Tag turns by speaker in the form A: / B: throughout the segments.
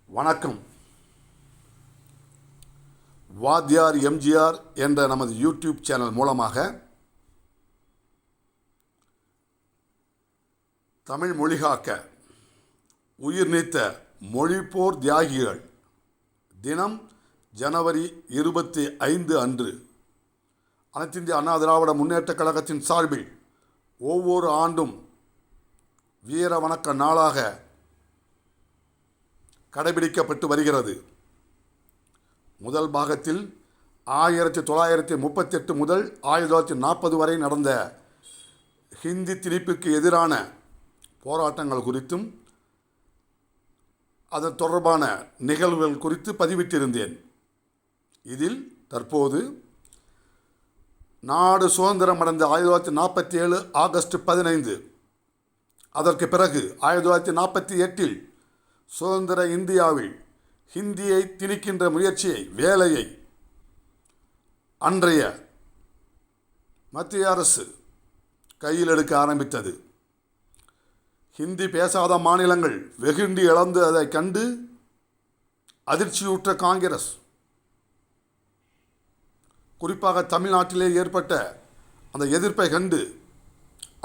A: வணக்கம். வாத்தியார் எம்ஜிஆர் என்ற நமது யூடியூப் சேனல் மூலமாக தமிழ் மொழிகாக்க உயிர் நீத்த மொழிப்போர் தியாகிகள் தினம் ஜனவரி 25 அன்று அனைத்திந்திய அண்ணா திராவிட முன்னேற்றக் கழகத்தின் சார்பில் ஒவ்வொரு ஆண்டும் வீர வணக்க நாளாக கடைபிடிக்கப்பட்டு வருகிறது. முதல் பாகத்தில் 1938 முதல் 1940 வரை நடந்த ஹிந்தி திணிப்புக்கு எதிரான போராட்டங்கள் குறித்தும் அதன் தொடர்பான நிகழ்வுகள் குறித்து பதிவிட்டிருந்தேன். இதில் தற்போது நாடு சுதந்திரம் அடைந்த 1947 ஆகஸ்ட் 15, அதற்கு பிறகு 1948 சுதந்திர இந்தியாவில் ஹிந்தியை திணிக்கின்ற முயற்சியை, வேலையை அன்றைய மத்திய அரசு கையில் எடுக்க ஆரம்பித்தது. ஹிந்தி பேசாத மாநிலங்கள் வெகுண்டி இழந்து அதை கண்டு அதிர்ச்சியுற்ற காங்கிரஸ், குறிப்பாக தமிழ்நாட்டிலே ஏற்பட்ட அந்த எதிர்ப்பை கண்டு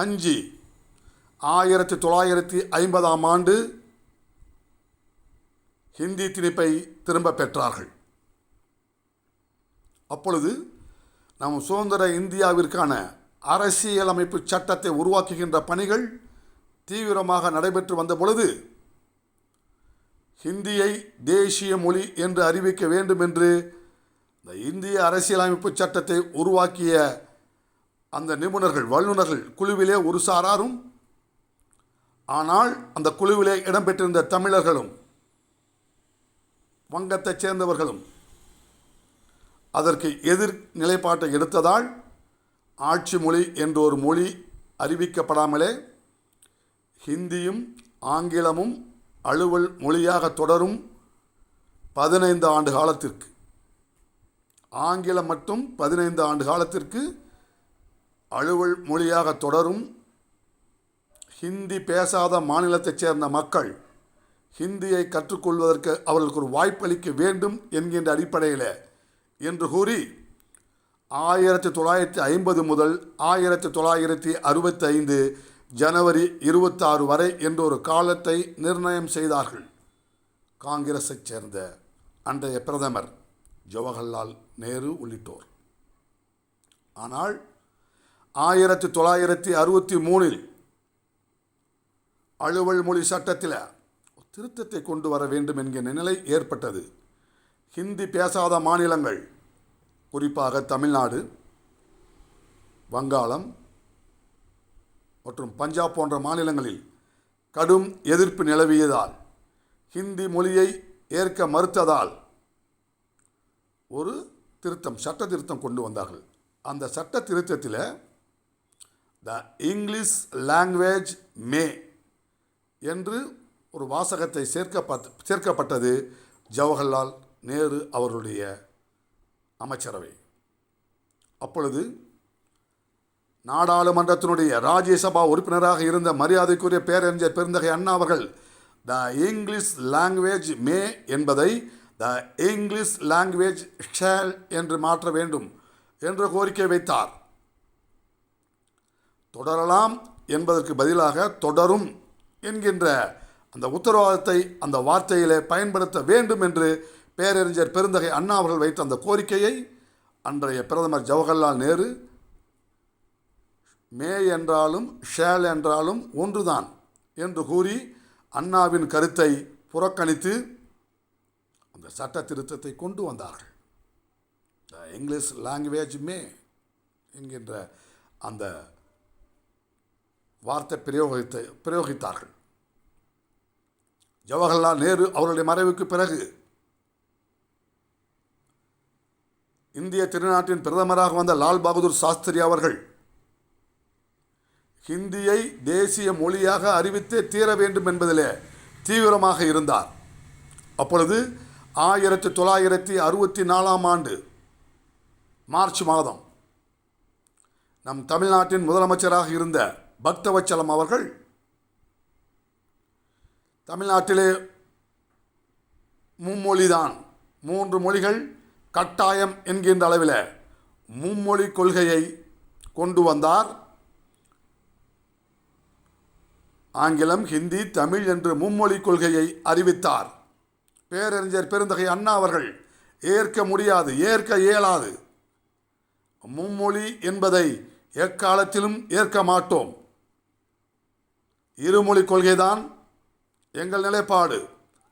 A: அஞ்சி 1950 ஆண்டு ஹிந்தி திணிப்பை திரும்ப பெற்றார்கள். அப்பொழுது நம் சுதந்திர இந்தியாவிற்கான அரசியலமைப்பு சட்டத்தை உருவாக்குகின்ற பணிகள் தீவிரமாக நடைபெற்று வந்த பொழுது ஹிந்தியை தேசிய மொழி என்று அறிவிக்க வேண்டும் என்று இந்த இந்திய அரசியலமைப்பு சட்டத்தை உருவாக்கிய அந்த நிபுணர்கள், வல்லுநர்கள் குழுவிலே ஒரு சாராரும், ஆனால் அந்த குழுவிலே இடம்பெற்றிருந்த தமிழர்களும் வங்கத்தைச் சேர்ந்தவர்களும் அதற்கு எதிர் நிலைப்பாட்டை எடுத்ததால் ஆட்சி மொழி என்ற ஒரு மொழி அறிவிக்கப்படாமலே ஹிந்தியும் ஆங்கிலமும் அலுவல் மொழியாக தொடரும் 15 ஆண்டு காலத்திற்கு, ஆங்கிலம் மட்டும் 15 ஆண்டு காலத்திற்கு அலுவல் மொழியாக தொடரும். ஹிந்தி பேசாத மாநிலத்தைச் சேர்ந்த மக்கள் ஹிந்தியை கற்றுக்கொள்வதற்கு அவர்களுக்கு ஒரு வாய்ப்பளிக்க வேண்டும் என்கின்ற அடிப்படையில் என்று கூறி 1950 முதல் 1965 ஜனவரி 26 வரை என்ற ஒரு காலத்தை நிர்ணயம் செய்தார்கள் காங்கிரஸைச் சேர்ந்த அன்றைய பிரதமர் ஜவஹர்லால் நேரு உள்ளிட்டோர். ஆனால் 1963 அலுவல் மொழி சட்டத்தில் திருத்தத்தை கொண்டு வர வேண்டும் என்கிற நிலை ஏற்பட்டது. ஹிந்தி பேசாத மாநிலங்கள், குறிப்பாக தமிழ்நாடு, வங்காளம் மற்றும் பஞ்சாப் போன்ற மாநிலங்களில் கடும் எதிர்ப்பு நிலவியதால், ஹிந்தி மொழியை ஏற்க மறுத்ததால் ஒரு திருத்தம், சட்ட திருத்தம் கொண்டு வந்தார்கள். அந்த சட்ட திருத்தத்தில் த இங்கிலீஷ் லாங்குவேஜ் மே என்று ஒரு வாசகத்தை சேர்க்கப்பட்டது ஜவஹர்லால் நேரு அவர்களுடைய அமைச்சரவை. அப்பொழுது நாடாளுமன்றத்தினுடைய ராஜ்யசபா உறுப்பினராக இருந்த மரியாதைக்குரிய பேரறிஞர் பெருந்தகை அண்ணா அவர்கள் த இங்கிலீஷ் லாங்குவேஜ் மே என்பதை த இங்கிலீஷ் லாங்குவேஜ் ஷேல் என்று மாற்ற வேண்டும் என்ற கோரிக்கை வைத்தார். தொடரலாம் என்பதற்கு பதிலாக தொடரும் என்கின்ற அந்த உத்தரவாதத்தை அந்த வார்த்தையிலே பயன்படுத்த வேண்டும் என்று பேரறிஞர் பெருந்தகை அண்ணா அவர்கள் வைத்த அந்த கோரிக்கையை அன்றைய பிரதமர் ஜவஹர்லால் நேரு மே என்றாலும் ஷேல் என்றாலும் ஒன்றுதான் என்று கூறி அண்ணாவின் கருத்தை புறக்கணித்து அந்த சட்ட திருத்தத்தை கொண்டு வந்தார்கள். த இங்கிலீஷ் லாங்குவேஜ் மே என்கின்ற அந்த வார்த்தை பிரயோகித்தார்கள். ஜவஹர்லால் நேரு அவருடைய மறைவுக்கு பிறகு இந்திய திருநாட்டின் பிரதமராக வந்த லால் பகதூர் சாஸ்திரி அவர்கள் ஹிந்தியை தேசிய மொழியாக அறிவித்தே தீர வேண்டும் என்பதிலே தீவிரமாக இருந்தார். அப்பொழுது 1964 ஆண்டு மார்ச் மாதம் நம் தமிழ்நாட்டின் முதலமைச்சராக இருந்த பக்தவச்சலம் அவர்கள் தமிழ்நாட்டிலே மும்மொழிதான், 3 மொழிகள் கட்டாயம் என்கின்ற அளவில் மும்மொழி கொள்கையை கொண்டு வந்தார். ஆங்கிலம், ஹிந்தி, தமிழ் என்று மும்மொழி கொள்கையை அறிவித்தார். பேரறிஞர் பெருந்தகை அண்ணா அவர்கள் ஏற்க முடியாது, ஏற்க இயலாது, மும்மொழி என்பதை எக்காலத்திலும் ஏற்க மாட்டோம், இருமொழி கொள்கைதான் எங்கள் நிலைப்பாடு,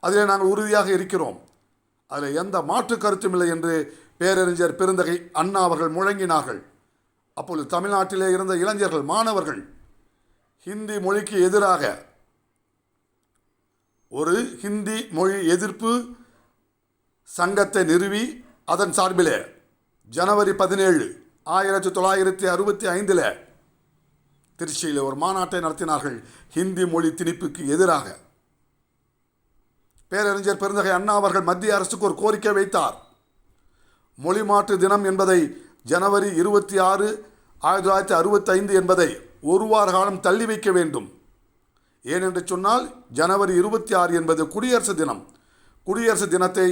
A: அதில் நாங்கள் உறுதியாக இருக்கிறோம், அதில் எந்த மாற்று கருத்தும் இல்லை என்று பேரறிஞர் பெருந்தகை அண்ணா அவர்கள் முழங்கினார்கள். அப்பொழுது தமிழ்நாட்டிலே இருந்த இளைஞர்கள், மாணவர்கள் ஹிந்தி மொழிக்கு எதிராக ஒரு ஹிந்தி மொழி எதிர்ப்பு சங்கத்தை நிறுவி அதன் சார்பிலே ஜனவரி 17, 1965 திருச்சியில் ஒரு மாநாட்டை நடத்தினார்கள். ஹிந்தி மொழி திணிப்புக்கு எதிராக பேரறிஞர் பெருந்தகை அண்ணா அவர்கள் மத்திய அரசுக்கு ஒரு கோரிக்கை வைத்தார். மொழி மாற்று தினம் என்பதை ஜனவரி 26, 1965 என்பதை ஒரு வார காலம் தள்ளி வைக்க வேண்டும். ஏனென்று சொன்னால் ஜனவரி 26 என்பது குடியரசு தினம். குடியரசு தினத்தை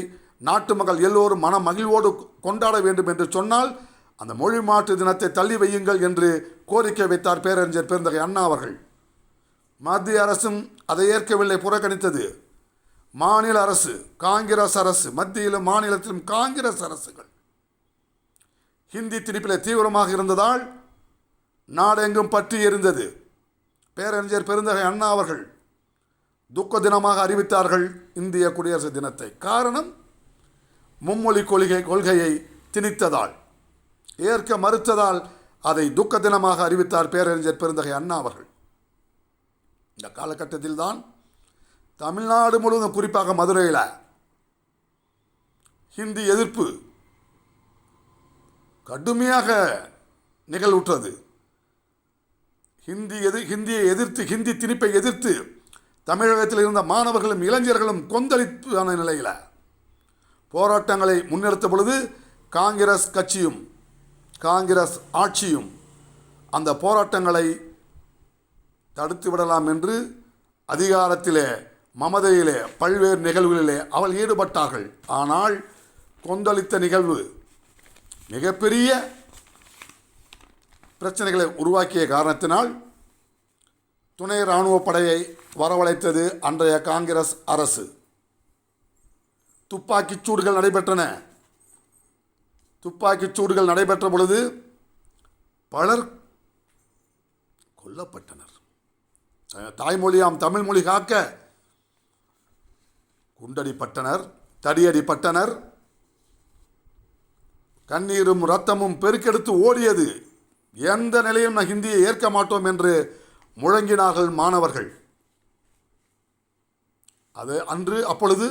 A: நாட்டு மக்கள் எல்லோரும் மன மகிழ்வோடு கொண்டாட வேண்டும் என்று சொன்னால் அந்த மொழி மாற்று தினத்தை தள்ளி வையுங்கள் என்று கோரிக்கை வைத்தார் பேரறிஞர் பெருந்தகை அண்ணா அவர்கள். மத்திய அரசும் அதை ஏற்கவில்லை, புறக்கணித்தது. மாநில அரசு, காங்கிரஸ் அரசு, மத்தியிலும் மாநிலத்திலும் காங்கிரஸ் அரசுகள் ஹிந்தி திணிப்பில் தீவிரமாக இருந்ததால் நாடெங்கும் பற்றி எரிந்தது. பேரறிஞர் பெருந்தகை அண்ணா அவர்கள் துக்க தினமாக அறிவித்தார்கள் இந்திய குடியரசு தினத்தை. காரணம், மும்மொழி கொள்கையை திணித்ததால், ஏற்க மறுத்ததால் அதை துக்க தினமாக அறிவித்தார் பேரறிஞர் பெருந்தகை அண்ணா அவர்கள். இந்த காலகட்டத்தில் தான் தமிழ்நாடு முழுவதும், குறிப்பாக மதுரையில் ஹிந்தி எதிர்ப்பு கடுமையாக நிகழ்வுற்றது. ஹிந்தியை எதிர்த்து, ஹிந்தி திணிப்பை எதிர்த்து தமிழகத்தில் இருந்த மாணவர்களும் இளைஞர்களும் கொந்தளிப்பான நிலையில் போராட்டங்களை முன்னெடுத்த பொழுது காங்கிரஸ் கட்சியும் காங்கிரஸ் ஆட்சியும் அந்த போராட்டங்களை தடுத்து விடலாம் என்று அதிகாரத்திலே, மமதையிலே, பல்வேறு நிகழ்வுகளிலே அவள் ஈடுபட்டார்கள். ஆனால் கொந்தளித்த நிகழ்வு மிகப்பெரிய பிரச்சனைகளை உருவாக்கிய காரணத்தினால் துணை இராணுவ படையை வரவழைத்தது அன்றைய காங்கிரஸ் அரசு. துப்பாக்கிச் சூடுகள் நடைபெற்றன. துப்பாக்கிச் சூடுகள் நடைபெற்ற பொழுது பலர் கொல்லப்பட்டனர். தாய்மொழியாம் தமிழ் மொழி காக்க குண்டடிப்பட்டனர், தடியடிப்பட்டனர், கண்ணீரும் இரத்தமும் பெருக்கெடுத்து ஓடியது. எந்த நிலையும் நான் ஹிந்தியை ஏற்க மாட்டோம் என்று முழங்கினார்கள் மாணவர்கள். அது அப்பொழுது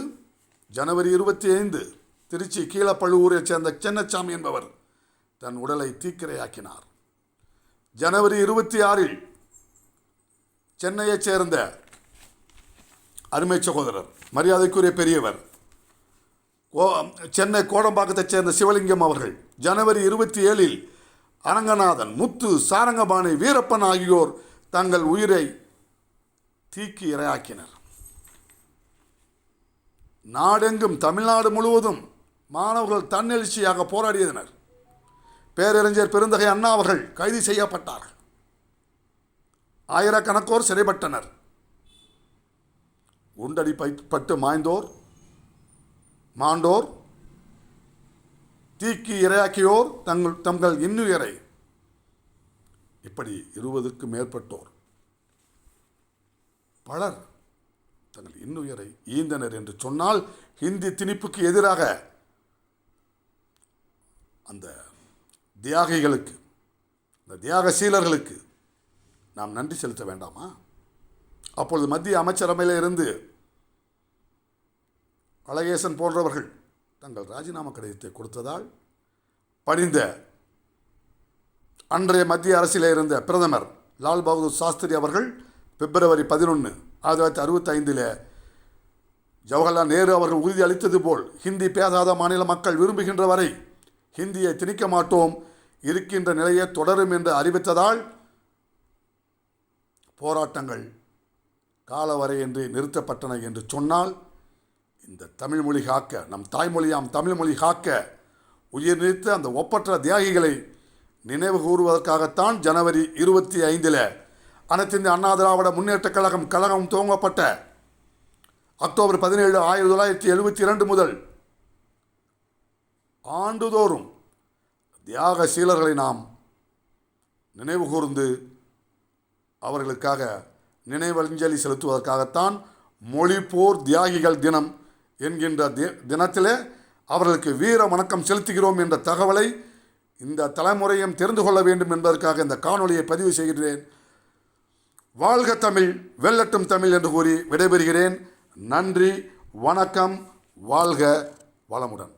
A: ஜனவரி 25 திருச்சி கீழப்பழுவூரைச் சேர்ந்த சின்னசாமி என்பவர் தன் உடலை தீக்கிரையாக்கினார். ஜனவரி 26 சென்னையைச் சேர்ந்த அருமை சகோதரர், மரியாதைக்குரிய பெரியவர், சென்னை கோடம்பாக்கத்தைச் சேர்ந்த சிவலிங்கம் அவர்கள் ஜனவரி 27 அரங்கநாதன், முத்து, சாரங்கபாணி, வீரப்பன் ஆகியோர் தங்கள் உயிரை தீக்கி இரையாக்கினர். நாடெங்கும், தமிழ்நாடு முழுவதும் மாணவர்கள் தன்னெழுச்சியாக போராடியனர். பேரறிஞர் பெருந்தகை அண்ணா அவர்கள் கைது செய்யப்பட்டார்கள். ஆயிரக்கணக்கோர் சிறைப்பட்டனர். குண்டடிப்பட்டு மாண்டோர், தீக்கி இரையாக்கியோர் தங்கள் இன்னுயிரை, இப்படி 20க்கும் மேற்பட்டோர் பலர் தங்கள் இன்னுயிரை ஈந்தனர் என்று சொன்னால் ஹிந்தி திணிப்புக்கு எதிராக அந்த தியாகிகளுக்கு, அந்த தியாகசீலர்களுக்கு நாம் நன்றி செலுத்த வேண்டாமா? அப்பொழுது மத்திய அமைச்சரவையில் இருந்து அழகேசன் போன்றவர்கள் தங்கள் ராஜினாமா கடிதத்தை கொடுத்ததால் பணிந்த அன்றைய மத்திய அரசில் இருந்த பிரதமர் லால் பகதூர் சாஸ்திரி அவர்கள் பிப்ரவரி 11, 1965 ஜவஹர்லால் நேரு அவர்கள் உறுதி அளித்தது போல் ஹிந்தி பேசாத மாநில மக்கள் விரும்புகின்ற வரை ஹிந்தியை திணிக்க மாட்டோம், இருக்கின்ற நிலையை தொடரும் என்று அறிவித்ததால் போராட்டங்கள் காலவரையின்றி நிறுத்தப்பட்டன என்று சொன்னால் இந்த தமிழ் மொழி காக்க, நம் தாய்மொழியாம் தமிழ் மொழி காக்க உயிர் நீத்த அந்த ஒப்பற்ற தியாகிகளை நினைவு கூறுவதற்காகத்தான் ஜனவரி 25 அனைத்து இந்திய அண்ணா திராவிட முன்னேற்றக் கழகம் துவங்கப்பட்ட அக்டோபர் 17, 1972 முதல் ஆண்டுதோறும் தியாக சீலர்களை நாம் நினைவு கூர்ந்து அவர்களுக்காக நினைவஞ்சலி செலுத்துவதற்காகத்தான் மொழிப்போர் தியாகிகள் தினம் என்கின்ற தினத்திலே அவர்களுக்கு வீர வணக்கம் செலுத்துகிறோம் என்ற தகவலை இந்த தலைமுறையும் தெரிந்து கொள்ள வேண்டும் என்பதற்காக இந்த காணொலியை பதிவு செய்கிறேன். வாழ்க தமிழ், வெல்லட்டும் தமிழ் என்று கூறி விடைபெறுகிறேன். நன்றி, வணக்கம், வாழ்க வளமுடன்.